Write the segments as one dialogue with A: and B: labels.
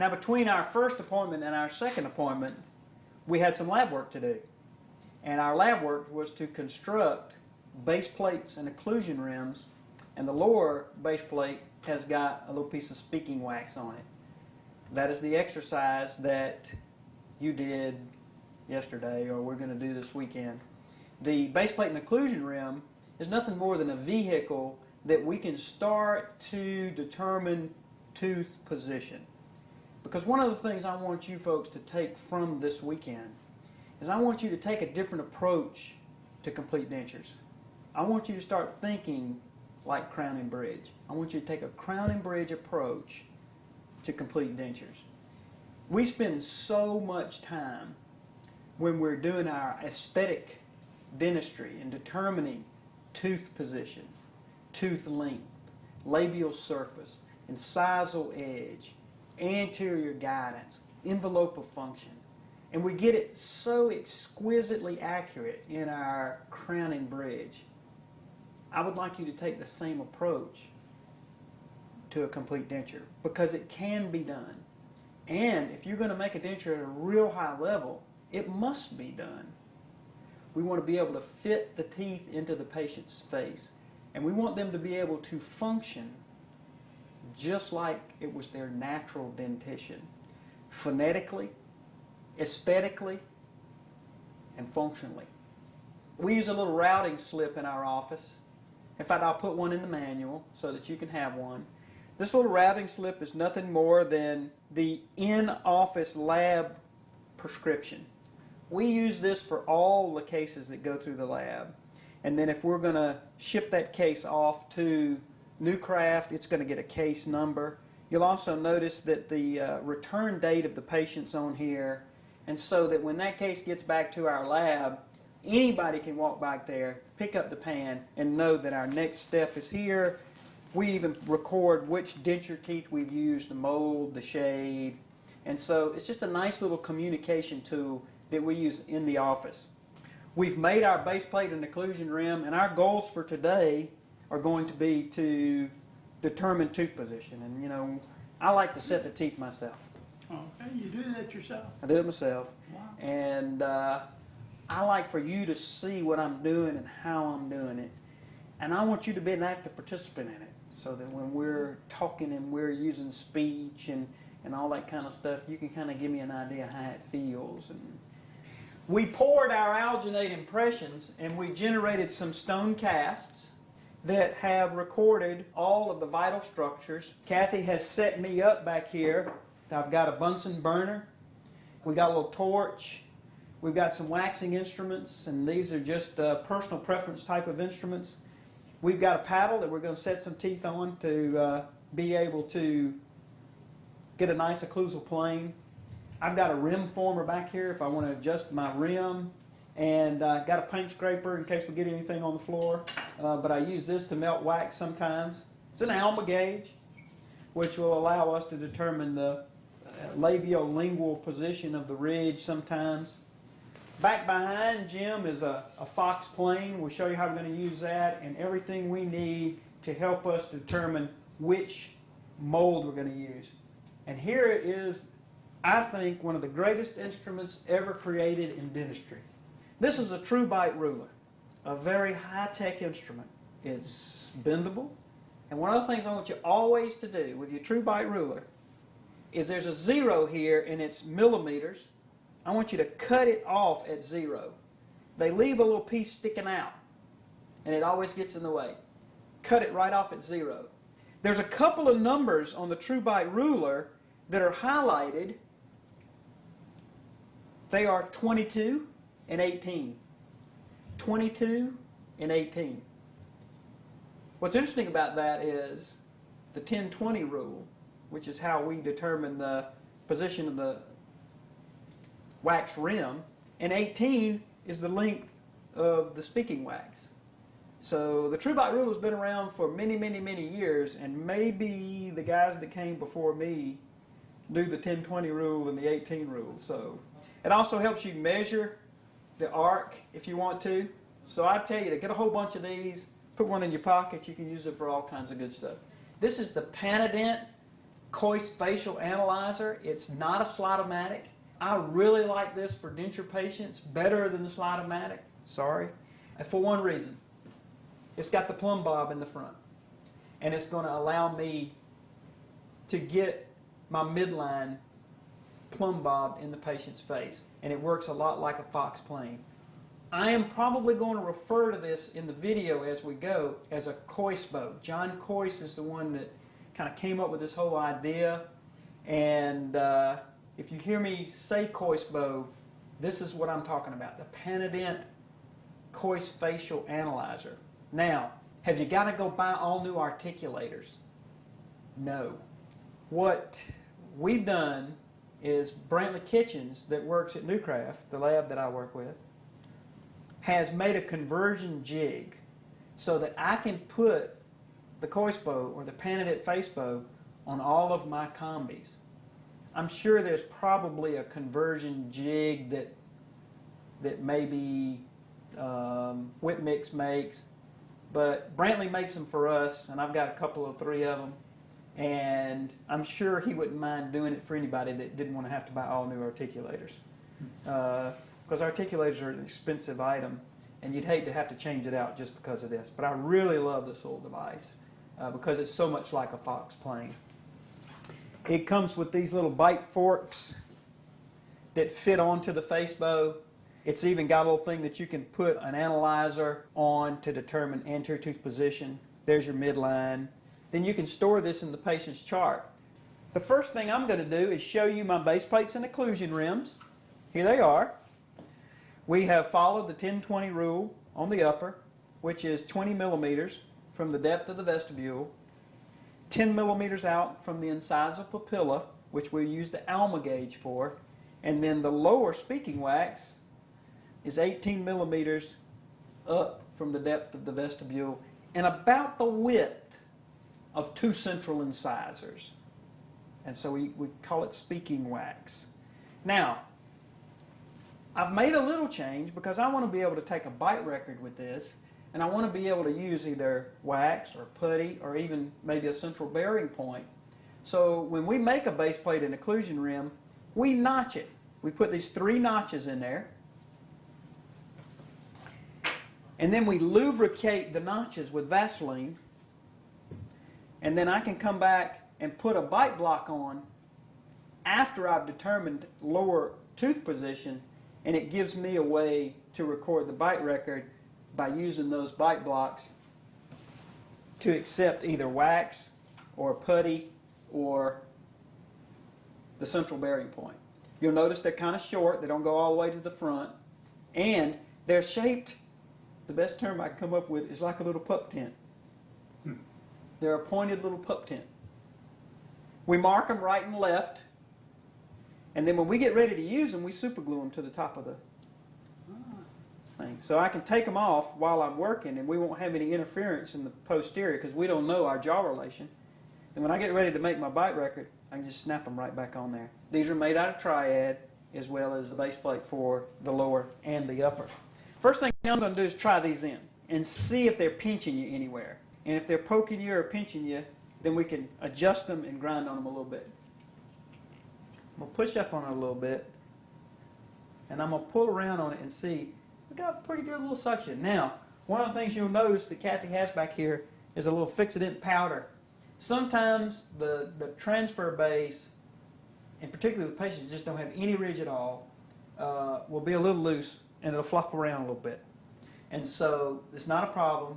A: Now, between our first appointment and our second appointment, we had some lab work to do. And our lab work was to construct base plates and occlusion rims, and the lower base plate has got a little piece of speaking wax on it. That is the exercise that you did yesterday, or we're going to do this weekend. The base plate and occlusion rim is nothing more than a vehicle that we can start to determine tooth position. Because one of the things I want you folks to take from this weekend is I want you to take a different approach to complete dentures. I want you to start thinking like crown and bridge. I want you to take a crown and bridge approach to complete dentures. We spend so much time when we're doing our aesthetic dentistry and determining tooth position, tooth length, labial surface, incisal edge, anterior guidance, envelope of function. And we get it so exquisitely accurate in our crown and bridge. I would like you to take the same approach to a complete denture, because it can be done. And if you're going to make a denture at a real high level, it must be done. We want to be able to fit the teeth into the patient's face, and we want them to be able to function just like it was their natural dentition, phonetically, aesthetically, and functionally. We use a little routing slip in our office. In fact, I'll put one in the manual so that you can have one. This little routing slip is nothing more than the in-office lab prescription. We use this for all the cases that go through the lab. And then if we're going to ship that case off to Newcraft, it's going to get a case number. You'll also notice that the return date of the patient's on here, and so that when that case gets back to our lab, anybody can walk back there, pick up the pan, and know that our next step is here. We even record which denture teeth we've used, the mold, the shade, and so it's just a nice little communication tool that we use in the office. We've made our base plate and occlusion rim, and our goals for today are going to be to determine tooth position. And you know, I like to set the teeth myself.
B: Okay, you do that yourself?
A: I do it myself.
B: Wow.
A: And I like for you to see what I'm doing and how I'm doing it. And I want you to be an active participant in it, so that when we're talking and we're using speech and all that kind of stuff, you can kind of give me an idea how it feels. And we poured our alginate impressions, and we generated some stone casts that have recorded all of the vital structures. Kathy has set me up back here. I've got a Bunsen burner. We got a little torch. We've got some waxing instruments, and these are just personal preference type of instruments. We've got a paddle that we're going to set some teeth on to be able to get a nice occlusal plane. I've got a rim former back here if I want to adjust my rim, and got a paint scraper in case we get anything on the floor, but I use this to melt wax sometimes. It's an Alma gauge, which will allow us to determine the labiolingual position of the ridge sometimes. Back behind Jim is a Fox plane. We'll show you how we're going to use that, and everything we need to help us determine which mold we're going to use. And here is, I think, one of the greatest instruments ever created in dentistry. This is a true bite ruler, a very high-tech instrument. It's bendable, and one of the things I want you always to do with your true bite ruler is there's a 0 here in its millimeters. I want you to cut it off at 0. They leave a little piece sticking out, and it always gets in the way. Cut it right off at 0. There's a couple of numbers on the true bite ruler that are highlighted. They are 22 and 18. 22 and 18. What's interesting about that is the 10-20 rule, which is how we determine the position of the wax rim, and 18 is the length of the speaking wax. So the true bite rule has been around for many, many, many years, and maybe the guys that came before me knew the 10-20 rule and the 18 rule. So it also helps you measure the arc if you want to. So I tell you to get a whole bunch of these, put one in your pocket. You can use it for all kinds of good stuff. This is the Panadent Coist facial analyzer. It's not a slide-o-matic. I really like this for denture patients, better than the slide-o-matic. Sorry. And for one reason. It's got the plumb bob in the front. And it's going to allow me to get my midline plumb bob in the patient's face. And it works a lot like a Fox plane. I am probably going to refer to this in the video as we go as a Coist bow. John Coist is the one that kind of came up with this whole idea. And if you hear me say Coist bow, this is what I'm talking about, the Panadent Coist facial analyzer. Now, have you got to go buy all new articulators? No. What we've done is Brantley Kitchens, that works at Newcraft, the lab that I work with, has made a conversion jig so that I can put the Coist bow or the Panadent face bow on all of my combis. I'm sure there's probably a conversion jig that maybe Whip Mix makes, but Brantley makes them for us, and I've got a couple of 3 of them, and I'm sure he wouldn't mind doing it for anybody that didn't want to have to buy all new articulators. Because articulators are an expensive item, and you'd hate to have to change it out just because of this. But I really love this little device because it's so much like a Fox plane. It comes with these little bite forks that fit onto the face bow. It's even got a little thing that you can put an analyzer on to determine anterior tooth position. There's your midline. Then you can store this in the patient's chart. The first thing I'm going to do is show you my base plates and occlusion rims. Here they are. We have followed the 10-20 rule on the upper, which is 20 millimeters from the depth of the vestibule, 10 millimeters out from the incisal papilla, which we use the Alma gauge for, and then the lower speaking wax is 18 millimeters up from the depth of the vestibule and about the width of 2 central incisors. And so we call it speaking wax. Now, I've made a little change because I want to be able to take a bite record with this, and I want to be able to use either wax or putty or even maybe a central bearing point. So when we make a base plate and occlusion rim, we notch it. We put these 3 notches in there, and then we lubricate the notches with Vaseline, and then I can come back and put a bite block on after I've determined lower tooth position, and it gives me a way to record the bite record by using those bite blocks to accept either wax or putty or the central bearing point. You'll notice they're kind of short. They don't go all the way to the front. And they're shaped, the best term I can come up with is like a little pup tent. They're a pointed little pup tent. We mark them right and left. And then when we get ready to use them, we super glue them to the top of the thing. So I can take them off while I'm working, and we won't have any interference in the posterior because we don't know our jaw relation. And when I get ready to make my bite record, I can just snap them right back on there. These are made out of triad as well as the base plate for the lower and the upper. First thing I'm going to do is try these in and see if they're pinching you anywhere. And if they're poking you or pinching you, then we can adjust them and grind on them a little bit. I'm going to push up on it a little bit, and I'm going to pull around on it and see. We got a pretty good little suction. Now, one of the things you'll notice that Kathy has back here is a little fixative powder. Sometimes the transfer base, and particularly the patients just don't have any ridge at all, will be a little loose and it'll flop around a little bit. And so it's not a problem.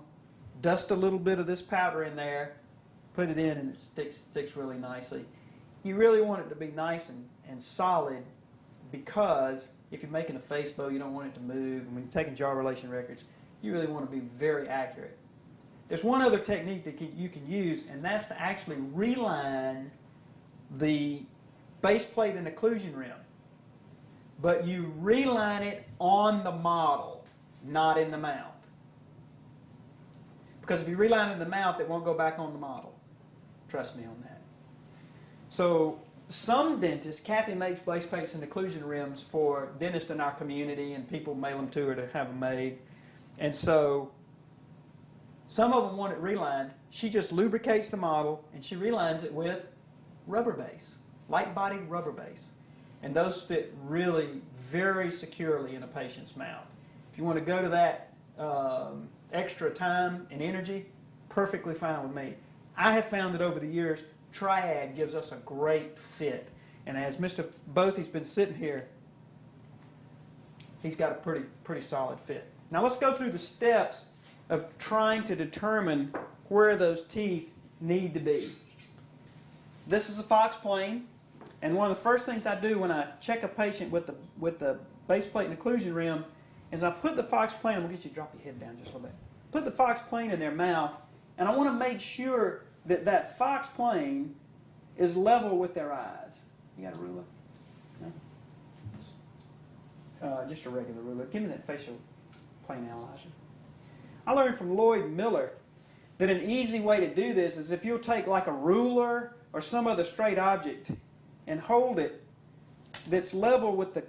A: Dust a little bit of this powder in there, put it in, and it sticks really nicely. You really want it to be nice and solid because if you're making a face bow, you don't want it to move. And when you're taking jaw relation records, you really want to be very accurate. There's one other technique that you can use, and that's to actually reline the base plate and occlusion rim. But you reline it on the model, not in the mouth. Because if you reline it in the mouth, it won't go back on the model. Trust me on that. So some dentists, Kathy makes base plates and occlusion rims for dentists in our community, and people mail them to her to have them made. And so some of them want it relined. She just lubricates the model, and she relines it with rubber base, light-bodied rubber base. And those fit really very securely in a patient's mouth. If you want to go to that extra time and energy, perfectly fine with me. I have found that over the years, Triad gives us a great fit. And as Mr. Bothy's been sitting here, he's got a pretty solid fit. Now let's go through the steps of trying to determine where those teeth need to be. This is a Fox plane, and one of the first things I do when I check a patient with the base plate and occlusion rim is I put the Fox plane, I'm going to get you to drop your head down just a little bit, put the Fox plane in their mouth, and I want to make sure that that Fox plane is level with their eyes. You got a ruler? No? Just a regular ruler. Give me that facial plane analyzer. I learned from Lloyd Miller that an easy way to do this is if you'll take like a ruler or some other straight object and hold it that's level with the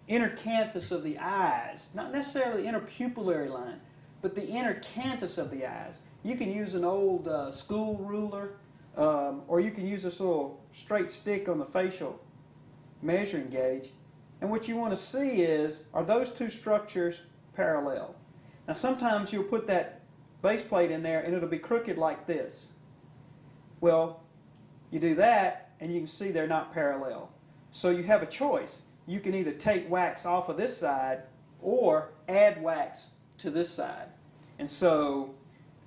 A: inner canthus of the eyes, not necessarily the inner pupillary line, but the inner canthus of the eyes. You can use an old school ruler, or you can use this little straight stick on the facial measuring gauge. And what you want to see is, are those two structures parallel? Now sometimes you'll put that base plate in there and it'll be crooked like this. Well, you do that and you can see they're not parallel. So you have a choice. You can either take wax off of this side or add wax to this side. And so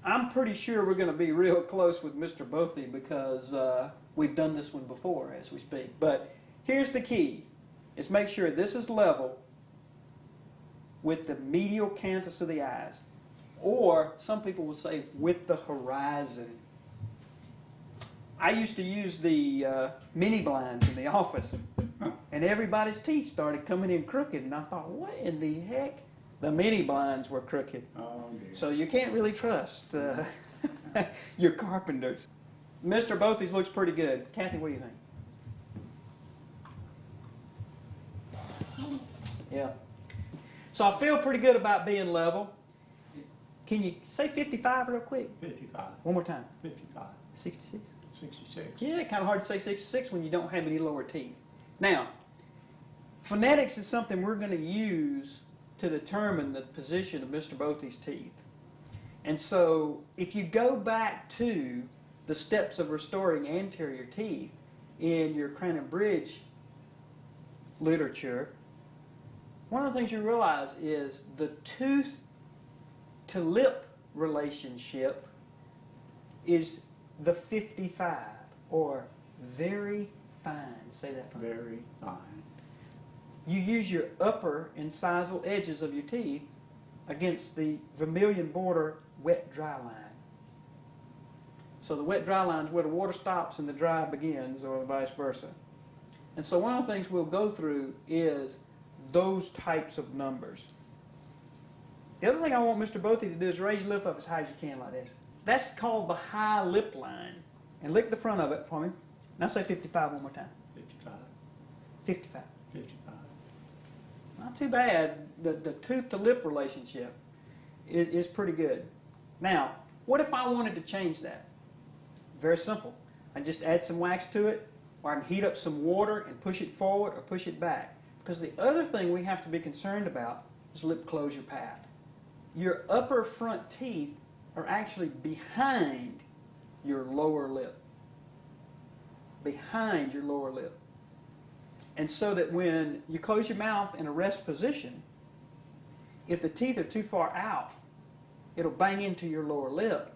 A: I'm pretty sure we're going to be real close with Mr. Bothy because we've done this one before as we speak. But here's the key, is make sure this is level with the medial canthus of the eyes. Or some people will say with the horizon. I used to use the mini blinds in the office, and everybody's teeth started coming in crooked, and I thought, what in the heck? The mini blinds were crooked.
B: Oh, dear.
A: So you can't really trust your carpenters. Mr. Bothy's looks pretty good. Kathy, what do you think? Yeah. So I feel pretty good about being level. Can you say 55 real quick?
B: 55.
A: One more time.
B: 55.
A: 66?
B: 66.
A: Yeah, kind of hard to say 66 when you don't have any lower teeth. Now, phonetics is something we're going to use to determine the position of Mr. Bothy's teeth. And so if you go back to the steps of restoring anterior teeth in your crown and bridge literature, one of the things you realize is the tooth to lip relationship is the 55, or very fine. Say that for me.
B: Very fine.
A: You use your upper incisal edges of your teeth against the vermilion border wet-dry line. So the wet-dry line is where the water stops and the dry begins, or vice versa. And so one of the things we'll go through is those types of numbers. The other thing I want Mr. Bothy to do is raise your lip up as high as you can like this. That's called the high lip line. And lick the front of it for me. Now say 55 one more time.
B: 55.
A: 55.
B: 55.
A: Not too bad. The tooth to lip relationship is pretty good. Now, what if I wanted to change that? Very simple. I just add some wax to it, or I can heat up some water and push it forward or push it back. Because the other thing we have to be concerned about is lip closure path. Your upper front teeth are actually behind your lower lip. Behind your lower lip. And so that when you close your mouth in a rest position, if the teeth are too far out, it'll bang into your lower lip.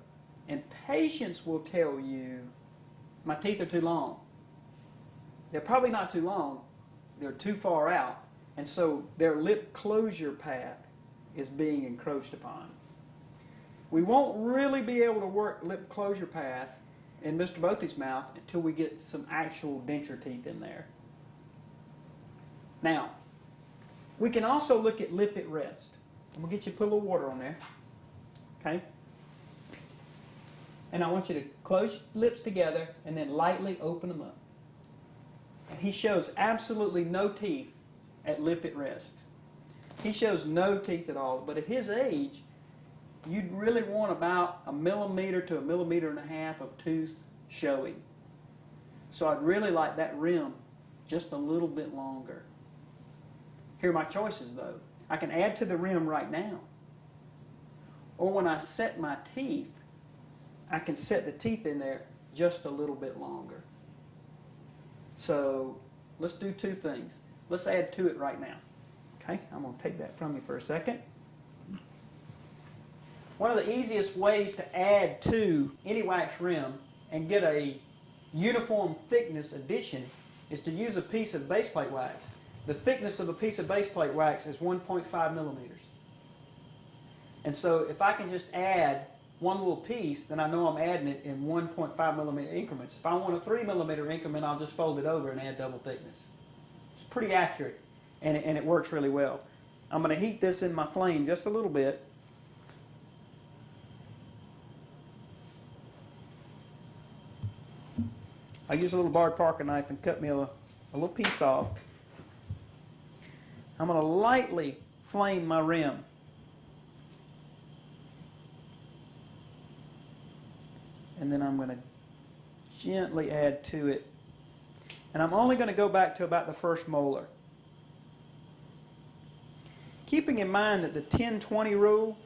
A: And patients will tell you, my teeth are too long. They're probably not too long, they're too far out. And so their lip closure path is being encroached upon. We won't really be able to work lip closure path in Mr. Bothy's mouth until we get some actual denture teeth in there. Now, we can also look at lip at rest. I'm going to get you to put a little water on there. Okay? And I want you to close your lips together and then lightly open them up. And he shows absolutely no teeth at lip at rest. He shows no teeth at all, but at his age, you'd really want about 1 millimeter to 1.5 millimeters of tooth showing. So I'd really like that rim just a little bit longer. Here are my choices though. I can add to the rim right now. Or when I set my teeth, I can set the teeth in there just a little bit longer. So let's do two things. Let's add to it right now. Okay, I'm going to take that from you for a second. One of the easiest ways to add to any wax rim and get a uniform thickness addition is to use a piece of baseplate wax. The thickness of a piece of baseplate wax is 1.5 millimeters. And so if I can just add one little piece, then I know I'm adding it in 1.5 millimeter increments. If I want a 3 millimeter increment, I'll just fold it over and add double thickness. It's pretty accurate, and it works really well. I'm going to heat this in my flame just a little bit. I use a little Bard Parker knife and cut me a little piece off. I'm going to lightly flame my rim. And then I'm going to gently add to it. And I'm only going to go back to about the first molar. Keeping in mind that the 10-20 rule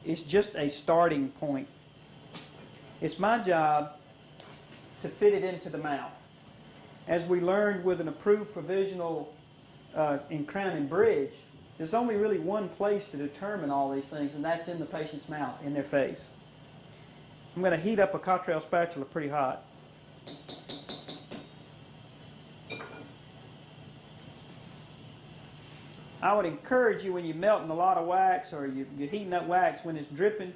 A: is just a starting point. It's my job to fit it into the mouth. As we learned with an approved provisional in Crown and Bridge, there's only really one place to determine all these things, and that's in the patient's mouth, in their face. I'm going to heat up a Cottrell spatula pretty hot. I would encourage you when you're melting a lot of wax or you're heating up wax when it's dripping,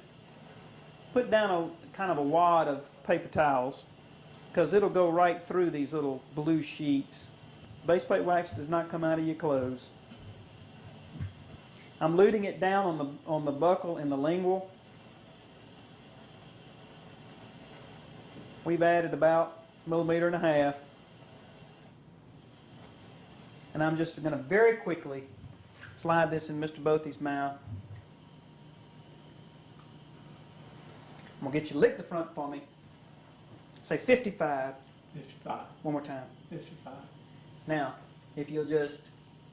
A: put down a kind of a wad of paper towels because it'll go right through these little blue sheets. Baseplate wax does not come out of your clothes. I'm luting it down on the buccal and the lingual. We've added about 1.5 millimeters. And I'm just going to very quickly slide this in Mr. Bothy's mouth. I'm going to get you to lick the front for me. Say 55.
B: 55.
A: One more time.
B: 55.
A: Now, if you'll just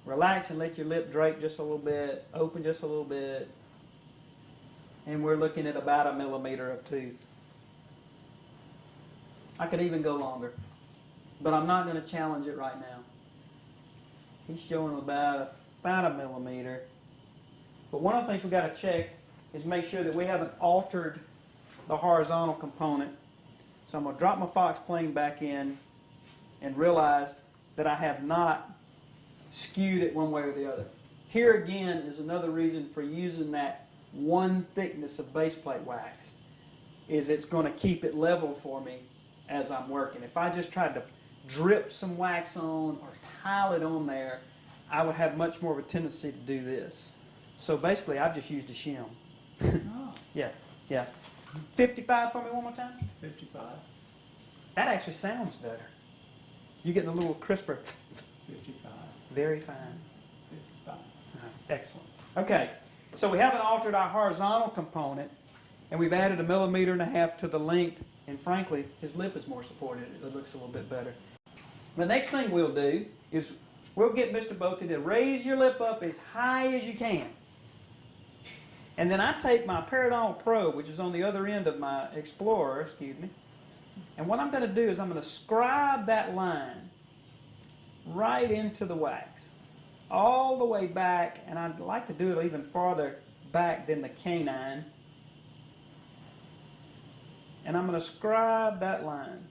A: relax and let your lip drape just a little bit, open just a little bit, and we're looking at about 1 millimeter of tooth. I could even go longer, but I'm not going to challenge it right now. He's showing about 1 millimeter. But one of the things we've got to check is make sure that we haven't altered the horizontal component. So I'm going to drop my Fox plane back in and realize that I have not skewed it one way or the other. Here again is another reason for using that one thickness of baseplate wax, is it's going to keep it level for me as I'm working. If I just tried to drip some wax on or pile it on there, I would have much more of a tendency to do this. So basically, I've just used a shim.
B: Oh,
A: Yeah. 55 for me one more time?
B: 55.
A: That actually sounds better. You're getting a little crisper.
B: 55.
A: Very fine.
B: 55.
A: Excellent. Okay, so we haven't altered our horizontal component, and we've added 1.5 millimeters to the length, and frankly, his lip is more supported. It looks a little bit better. The next thing we'll do is we'll get Mr. Bothy to raise your lip up as high as you can. And then I take my periodontal probe, which is on the other end of my Explorer, and what I'm going to do is I'm going to scribe that line right into the wax, all the way back, and I'd like to do it even farther back than the canine. And I'm going to scribe that line.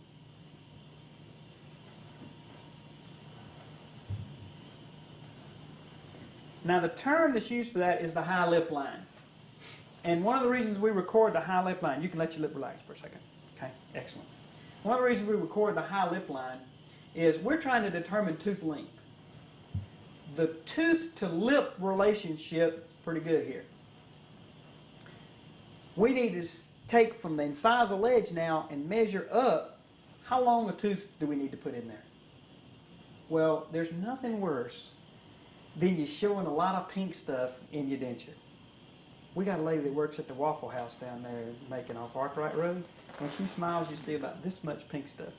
A: Now the term that's used for that is the high lip line. And one of the reasons we record the high lip line, you can let your lip relax for a second. Okay, excellent. One of the reasons we record the high lip line is we're trying to determine tooth length. The tooth to lip relationship is pretty good here. We need to take from the incisal ledge now and measure up how long a tooth do we need to put in there. Well, there's nothing worse than you showing a lot of pink stuff in your denture. We got a lady that works at the Waffle House down there making off Arkwright Road. When she smiles, you see about this much pink stuff.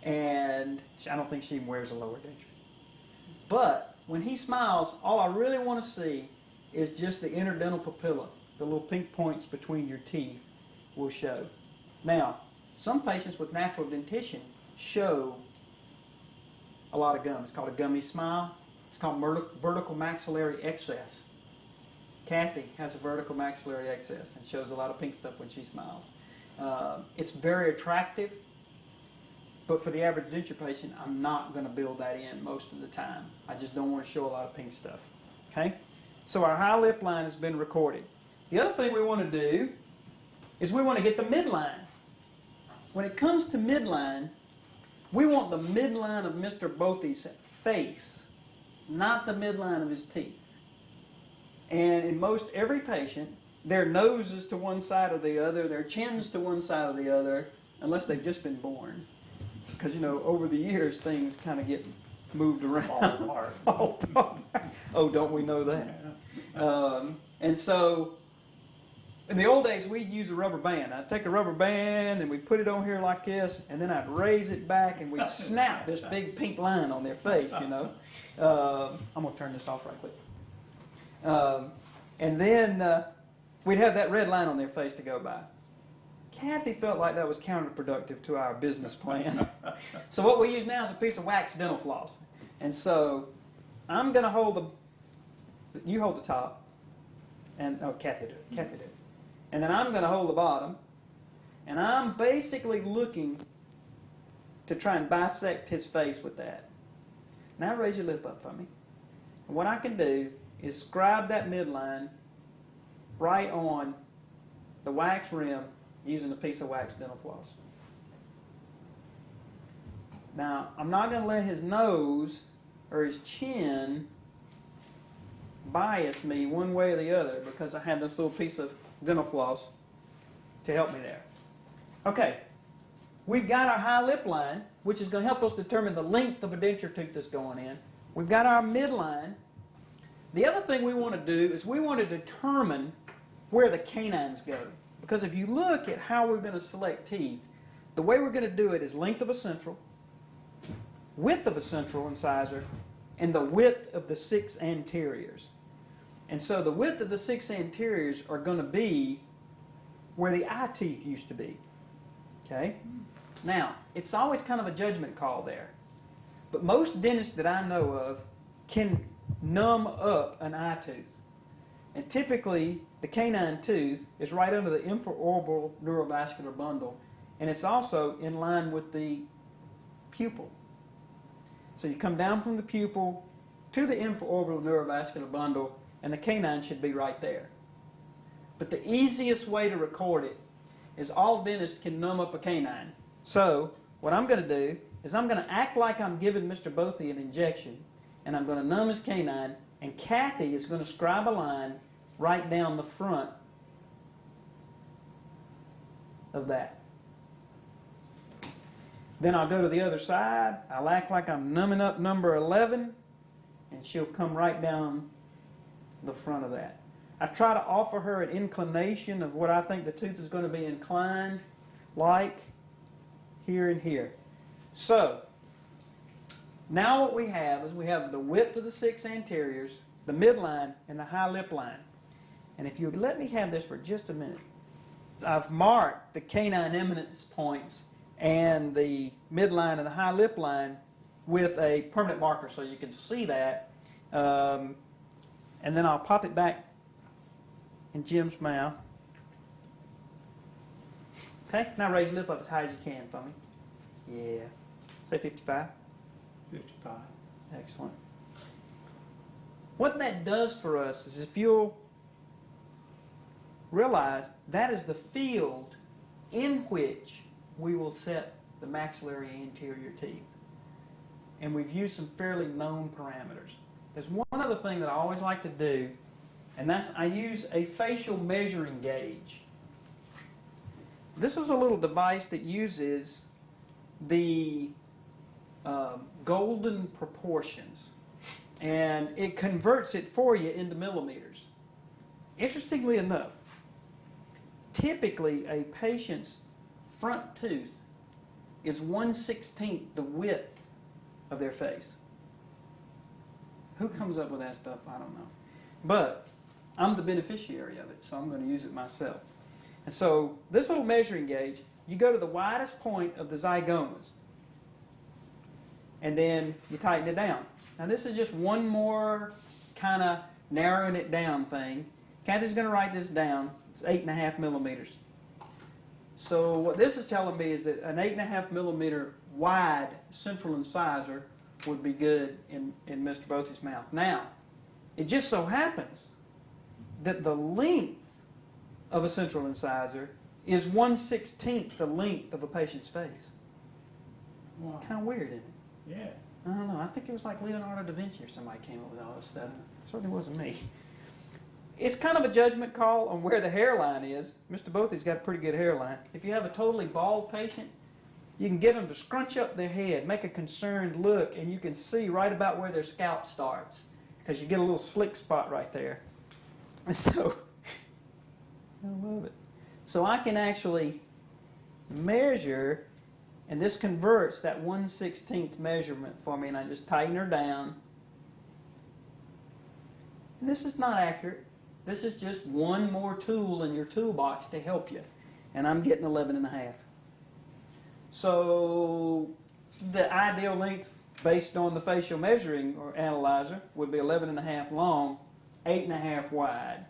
A: and I don't think she even wears a lower denture. But when he smiles, all I really want to see is just the interdental papilla, the little pink points between your teeth will show. Now, some patients with natural dentition show a lot of gum. It's called a gummy smile. It's called vertical maxillary excess. Kathy has a vertical maxillary excess and shows a lot of pink stuff when she smiles. It's very attractive, but for the average denture patient, I'm not going to build that in most of the time. I just don't want to show a lot of pink stuff. Okay? So our high lip line has been recorded. The other thing we want to do is we want to get the midline. When it comes to midline, we want the midline of Mr. Bothy's face, not the midline of his teeth. And in most every patient, their nose is to one side or the other, their chin's to one side or the other, unless they've just been born. Because, you know, over the years, things kind of get moved around.
B: Fall apart.
A: Oh, don't we know that? And so, in the old days, we'd use a rubber band. I'd take a rubber band and we'd put it on here like this, and then I'd raise it back and we'd snap this big pink line on their face, you know. I'm going to turn this off right quick. And then we'd have that red line on their face to go by. Kathy felt like that was counterproductive to our business plan. So what we use now is a piece of wax dental floss. And so I'm going to hold you hold the top, and Kathy did it. Kathy did it. And then I'm going to hold the bottom, and I'm basically looking to try and bisect his face with that. Now raise your lip up for me. And what I can do is scribe that midline right on the wax rim using a piece of wax dental floss. Now, I'm not going to let his nose or his chin bias me one way or the other because I have this little piece of dental floss to help me there. Okay, we've got our high lip line, which is going to help us determine the length of a denture tooth that's going in. We've got our midline. The other thing we want to do is we want to determine where the canines go. Because if you look at how we're going to select teeth, the way we're going to do it is length of a central, width of a central incisor, and the width of the 6 anteriors. And so the width of the 6 anteriors are going to be where the eye teeth used to be. Okay? Now, it's always kind of a judgment call there. But most dentists that I know of can numb up an eye tooth. And typically, the canine tooth is right under the infraorbital neurovascular bundle, and it's also in line with the pupil. So you come down from the pupil to the infraorbital neurovascular bundle, and the canine should be right there. But the easiest way to record it is all dentists can numb up a canine. So what I'm going to do is I'm going to act like I'm giving Mr. Bothy an injection, and I'm going to numb his canine, and Kathy is going to scribe a line right down the front of that. Then I'll go to the other side. I'll act like I'm numbing up number 11, and she'll come right down the front of that. I try to offer her an inclination of what I think the tooth is going to be inclined like here and here. So, now what we have is we have the width of the 6 anteriors, the midline, and the high lip line. And if you would let me have this for just a minute. I've marked the canine eminence points and the midline and the high lip line with a permanent marker so you can see that. And then I'll pop it back in Jim's mouth. Okay, now raise your lip up as high as you can for me. Yeah. Say 55.
B: 55.
A: Excellent. What that does for us is if you'll realize that is the field in which we will set the maxillary anterior teeth. And we've used some fairly known parameters. There's one other thing that I always like to do, and that's I use a facial measuring gauge. This is a little device that uses the golden proportions, and it converts it for you into millimeters. Interestingly enough, typically a patient's front tooth is 1/16 the width of their face. Who comes up with that stuff? I don't know. But I'm the beneficiary of it, so I'm going to use it myself. And so this little measuring gauge, you go to the widest point of the zygomas, and then you tighten it down. Now this is just one more kind of narrowing it down thing. Kathy's going to write this down. It's 8.5 millimeters. So what this is telling me is that an 8.5 millimeter wide central incisor would be good in Mr. Bothy's mouth. Now, it just so happens that the length of a central incisor is 1/16 the length of a patient's face.
B: Wow.
A: Kind of weird, isn't it?
B: Yeah.
A: I don't know. I think it was like Leonardo da Vinci or somebody came up with all this stuff. It certainly wasn't me. It's kind of a judgment call on where the hairline is. Mr. Bothy's got a pretty good hairline. If you have a totally bald patient, you can get them to scrunch up their head, make a concerned look, and you can see right about where their scalp starts, because you get a little slick spot right there. And so, I love it. So I can actually measure, and this converts that 1/16 measurement for me, and I just tighten her down. And this is not accurate. This is just one more tool in your toolbox to help you. And I'm getting 11.5. So the ideal length based on the facial measuring or analyzer would be 11.5 long, 8.5 wide.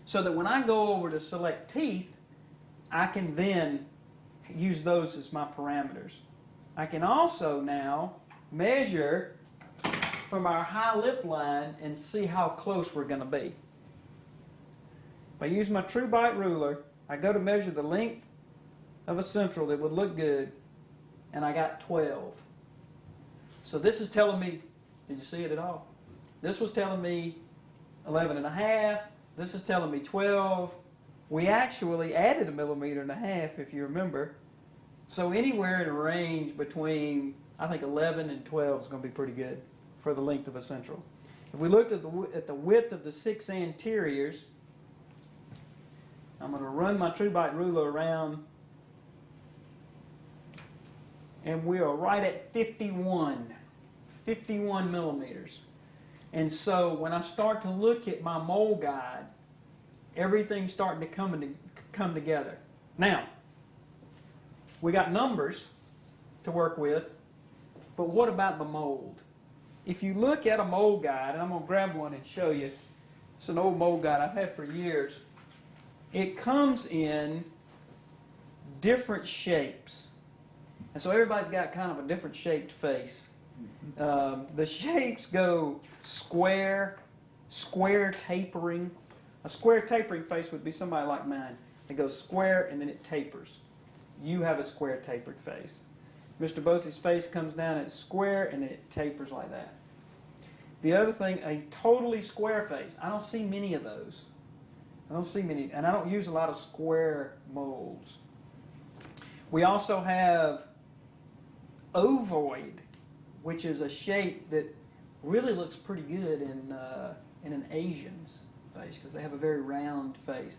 A: So that when I go over to select teeth, I can then use those as my parameters. I can also now measure from our high lip line and see how close we're going to be. If I use my true bite ruler, I go to measure the length of a central that would look good, and I got 12. So this is telling me, did you see it at all? This was telling me 11.5. This is telling me 12. We actually added 1.5 millimeters, if you remember. So anywhere in a range between, I think 11 and 12 is going to be pretty good for the length of a central. If we looked at the width of the 6 anteriors, I'm going to run my true bite ruler around, and we are right at 51 millimeters. And so when I start to look at my mold guide, everything's starting to come together. Now, we got numbers to work with, but what about the mold? If you look at a mold guide, and I'm going to grab one and show you, it's an old mold guide I've had for years. It comes in different shapes. And so everybody's got kind of a different shaped face. The shapes go square, square tapering. A square tapering face would be somebody like mine. It goes square and then it tapers. You have a square tapered face. Mr. Bothy's face comes down, it's square, and then it tapers like that. The other thing, a totally square face. I don't see many of those. I don't see many, and I don't use a lot of square molds. We also have ovoid, which is a shape that really looks pretty good in an Asian's face because they have a very round face.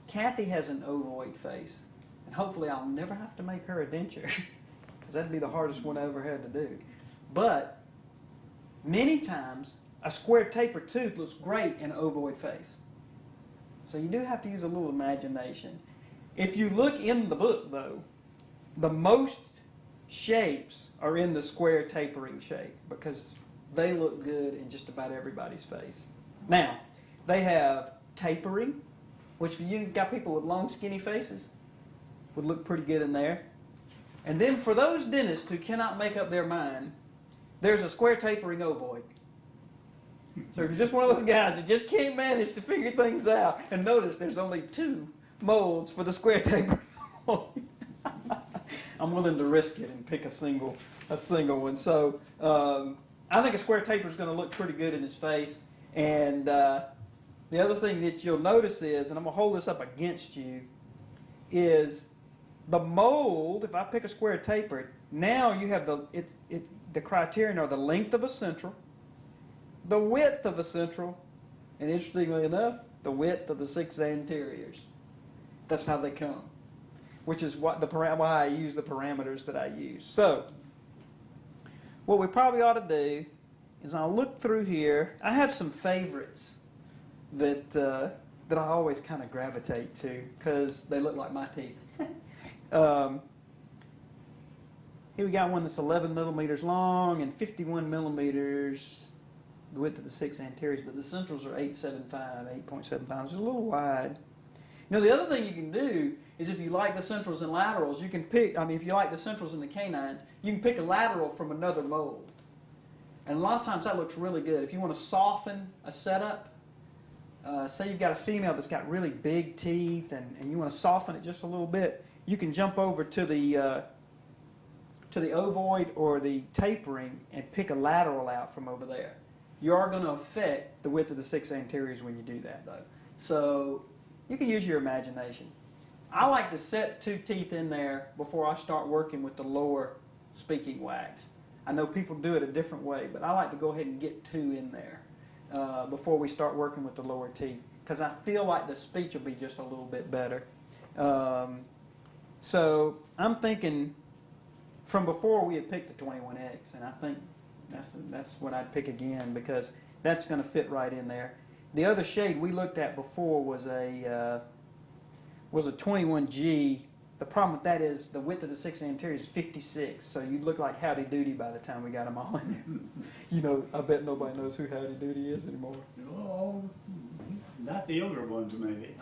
A: Kathy has an ovoid face, and hopefully I'll never have to make her a denture because that'd be the hardest one I ever had to do. But many times a square tapered tooth looks great in an ovoid face. So you do have to use a little imagination. If you look in the book, though, the most shapes are in the square tapering shape because they look good in just about everybody's face. Now, they have tapering, which you got people with long, skinny faces, would look pretty good in there. And then for those dentists who cannot make up their mind, there's a square tapering ovoid. So if you're just one of those guys that just can't manage to figure things out, and notice there's only 2 molds for the square tapering ovoid. I'm willing to risk it and pick a single one. So I think a square taper is going to look pretty good in his face. And the other thing that you'll notice is, and I'm going to hold this up against you, is the mold. If I pick a square tapered, now you have the criterion are the length of a central, the width of a central, and interestingly enough, the width of the 6 anteriors. That's how they come. which is what why I use the parameters that I use. So, what we probably ought to do is I'll look through here. I have some favorites that I always kind of gravitate to because they look like my teeth. Here we got one that's 11 millimeters long and 51 millimeters the width of the 6 anteriors, but the centrals are 8.75. It's a little wide. You know, the other thing you can do is if you like the centrals and laterals, you can pick, if you like the centrals and the canines, you can pick a lateral from another mold. And a lot of times that looks really good. If you want to soften a setup, say you've got a female that's got really big teeth and you want to soften it just a little bit, you can jump over to the ovoid or the tapering and pick a lateral out from over there. You are going to affect the width of the 6 anteriors when you do that, though. So you can use your imagination. I like to set 2 teeth in there before I start working with the lower speaking wax. I know people do it a different way, but I like to go ahead and get 2 in there before we start working with the lower teeth, because I feel like the speech will be just a little bit better. So I'm thinking from before we had picked the 21X, and I think that's what I'd pick again because that's going to fit right in there. The other shade we looked at before was a 21G. The problem with that is the width of the 6 anteriors is 56, so you'd look like Howdy Doody by the time we got them all in there. I bet nobody knows who Howdy Doody is anymore.
B: Oh, not the older ones, maybe.